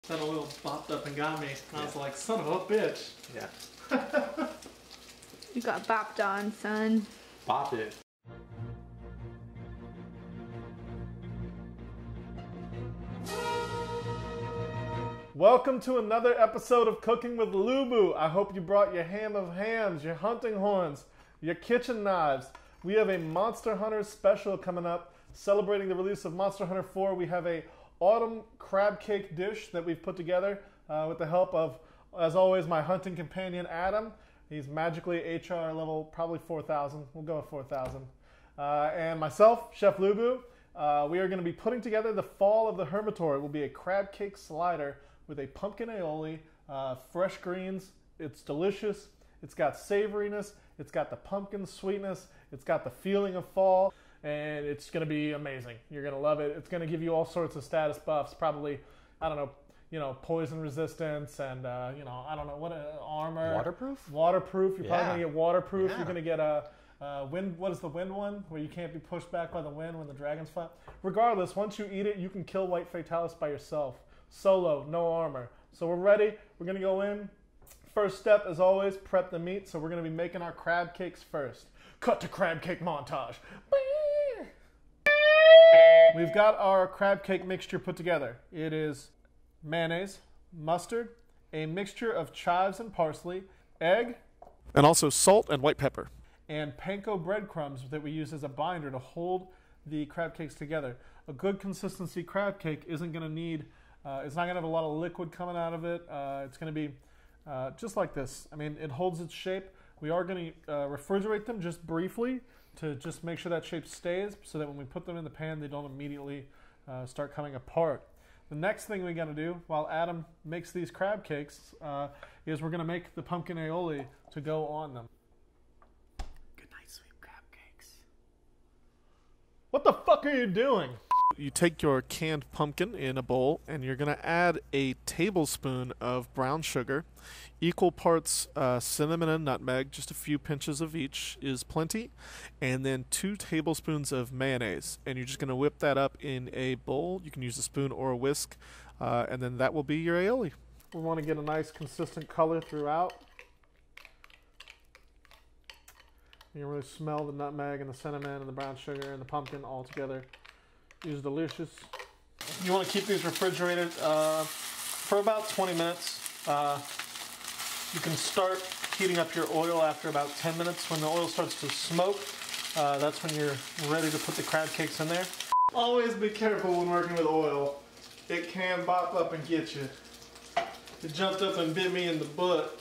That oil bopped up and got me. I was like, son of a bitch. Yeah. You got bopped on, son. Bop it. Welcome to another episode of Cooking with Lubu. I hope you brought your ham of hams, your hunting horns, your kitchen knives. We have a Monster Hunter special coming up, celebrating the release of Monster Hunter 4. We have a autumn crab cake dish that we've put together with the help of, as always, my hunting companion, Adam. He's magically HR level, probably 4,000. We'll go with 4,000. And myself, Chef Lubu. We are going to be putting together the fall of the Hermitaur. It will be a crab cake slider with a pumpkin aioli, fresh greens. It's delicious. It's got savoriness. It's got the pumpkin sweetness. It's got the feeling of fall. And it's going to be amazing. You're going to love it. It's going to give you all sorts of status buffs. Probably, I don't know, poison resistance and, I don't know, what armor. Waterproof? Waterproof. You're probably going to get waterproof. Yeah. You're going to get a wind. What is the wind one? Where you can't be pushed back by the wind when the dragons fly. Regardless, once you eat it, you can kill White Fatalis by yourself. Solo, no armor. So we're ready. We're going to go in. First step, as always, prep the meat. So we're going to be making our crab cakes first. Cut to crab cake montage. We've got our crab cake mixture put together. It is mayonnaise, mustard, a mixture of chives and parsley, egg, and also salt and white pepper, and panko breadcrumbs that we use as a binder to hold the crab cakes together. A good consistency crab cake isn't going to need, it's not going to have a lot of liquid coming out of it. It's going to be just like this. I mean, it holds its shape. We are going to refrigerate them just briefly to just make sure that shape stays so that when we put them in the pan, they don't immediately start coming apart. The next thing we got to do while Adam makes these crab cakes is we're going to make the pumpkin aioli to go on them. Good night, sweet crab cakes. What the fuck are you doing? You take your canned pumpkin in a bowl and you're going to add a tablespoon of brown sugar, equal parts cinnamon and nutmeg, just a few pinches of each is plenty, and then 2 tablespoons of mayonnaise. And you're just going to whip that up in a bowl. You can use a spoon or a whisk, and then that will be your aioli. We want to get a nice consistent color throughout. You can really smell the nutmeg and the cinnamon and the brown sugar and the pumpkin all together. Is delicious. You want to keep these refrigerated for about 20 minutes. You can start heating up your oil after about 10 minutes. When the oil starts to smoke, that's when you're ready to put the crab cakes in there. Always be careful when working with oil. It can bop up and get you. It jumped up and bit me in the butt.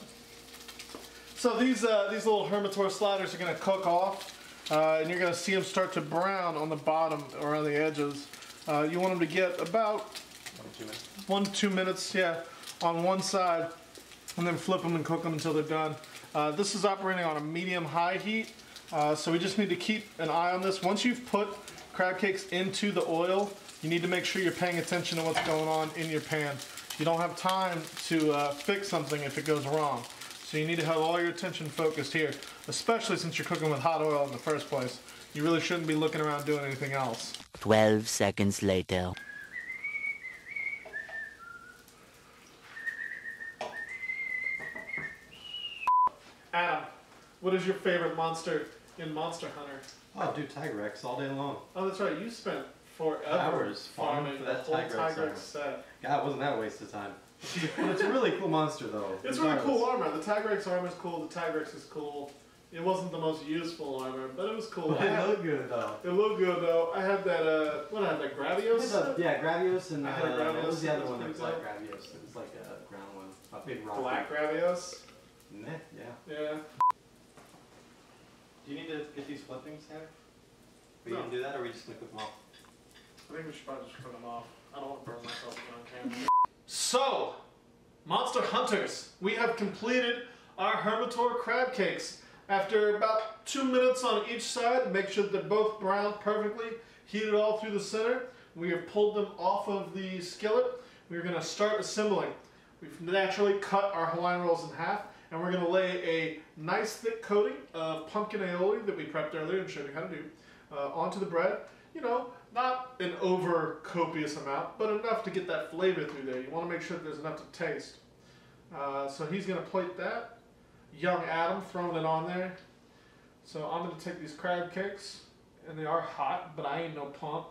So these little Hermitaur sliders are going to cook off. And you're going to see them start to brown on the bottom or around the edges. You want them to get about 1 to 2 minutes, yeah, on one side, and then flip them and cook them until they're done. This is operating on a medium-high heat, so we just need to keep an eye on this. Once you've put crab cakes into the oil, you need to make sure you're paying attention to what's going on in your pan. You don't have time to fix something if it goes wrong. So you need to have all your attention focused here, especially since you're cooking with hot oil in the first place. You really shouldn't be looking around doing anything else. 12 seconds later. Adam, what is your favorite monster in Monster Hunter? Oh, dude, Tigrex all day long. Oh, that's right. You spent forever Hours farming for the that whole Tigrex Tigrex set. God, wasn't that a waste of time? But it's a really cool monster, though. It's really cool armor. The Tigrex armor is cool. The Tigrex is cool. It wasn't the most useful armor, but it was cool. But it looked good, though. It looked good, though. I had that, what I had, that Gravios? Yeah, Gravios and, I had a Gravios. what was the other one that That's was like Gravios? It was like a ground one. A big rock. Black Gravios? Meh, yeah. Yeah. Do you need to get these flippings, Tanner? We No. can do that, or are we just going to cook them off? I think we should probably just put them off. I don't want to burn myself on camera. So, Monster Hunters, we have completed our Hermitaur crab cakes. After about 2 minutes on each side, make sure that they're both browned perfectly, heated all through the center. We have pulled them off of the skillet. We're going to start assembling. We've naturally cut our Hawaiian rolls in half, and we're going to lay a nice thick coating of pumpkin aioli that we prepped earlier and showed you how to do onto the bread. You know, Not an over copious amount, but enough to get that flavor through there. You want to make sure that there's enough to taste. So he's going to plate that. Young Adam throwing it on there. So I'm going to take these crab cakes, and they are hot, but I ain't no pump.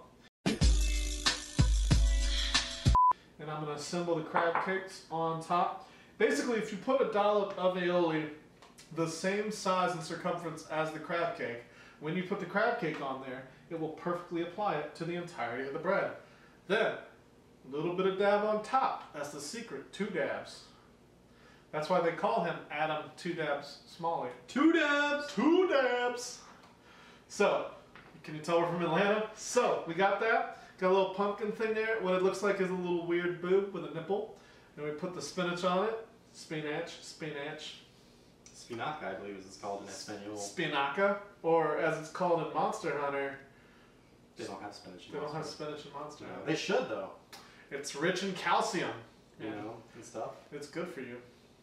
And I'm going to assemble the crab cakes on top. Basically, if you put a dollop of aioli the same size and circumference as the crab cake, when you put the crab cake on there, it will perfectly apply it to the entirety of the bread. Then, a little bit of dab on top. That's the secret. 2 dabs. That's why they call him Adam 2 dabs Smalley. 2 dabs! 2 dabs! So, can you tell we're from Atlanta? So, we got that. Got a little pumpkin thing there. What it looks like is a little weird boob with a nipple. And we put the spinach on it. Spinach. Spinaca, I believe, as it's called in Espanol. Spinaca, or as it's called in Monster Hunter. They don't have spinach in They don't Monster have spinach in Monster Hunter. They should, though. It's rich in calcium. You know, and stuff. It's good for you.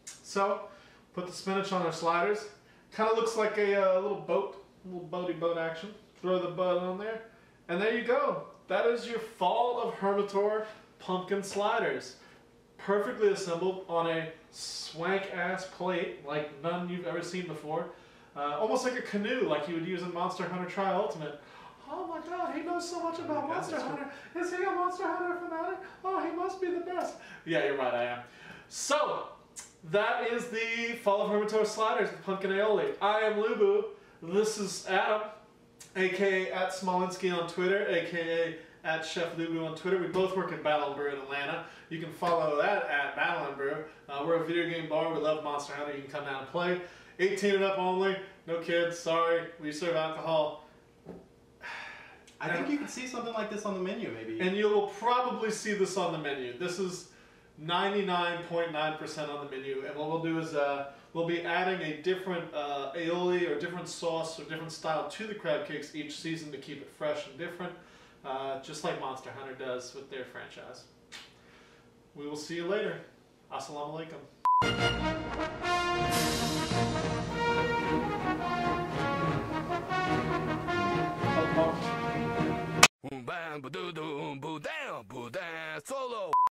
So, put the spinach on our sliders. Kind of looks like a little boat, little boaty boat action. Throw the boat on there, and there you go. That is your Fall of Hermitaur pumpkin sliders. Perfectly assembled on a swank-ass plate like none you've ever seen before. Almost like a canoe like you would use in Monster Hunter Tri Ultimate. Oh my god, he knows so much about Monster Hunter. Is he a Monster Hunter fanatic? Oh, he must be the best. Yeah, you're right, I am. So, that is the Fall of Hermitaur sliders with pumpkin aioli. I am Lubu. This is Adam, aka at Smolinski on Twitter, aka at Chef Lubu on Twitter. We both work at Battle and Brew in Atlanta. You can follow that at Battle and Brew. We're a video game bar. We love Monster Hunter. You can come down and play. 18 and up only. No kids. Sorry. We serve alcohol. I think you could see something like this on the menu, maybe. And you will probably see this on the menu. This is 99.9% on the menu. And what we'll do is we'll be adding a different aioli or different sauce or different style to the crab cakes each season to keep it fresh and different. Just like Monster Hunter does with their franchise. We will see you later. Assalamu alaikum.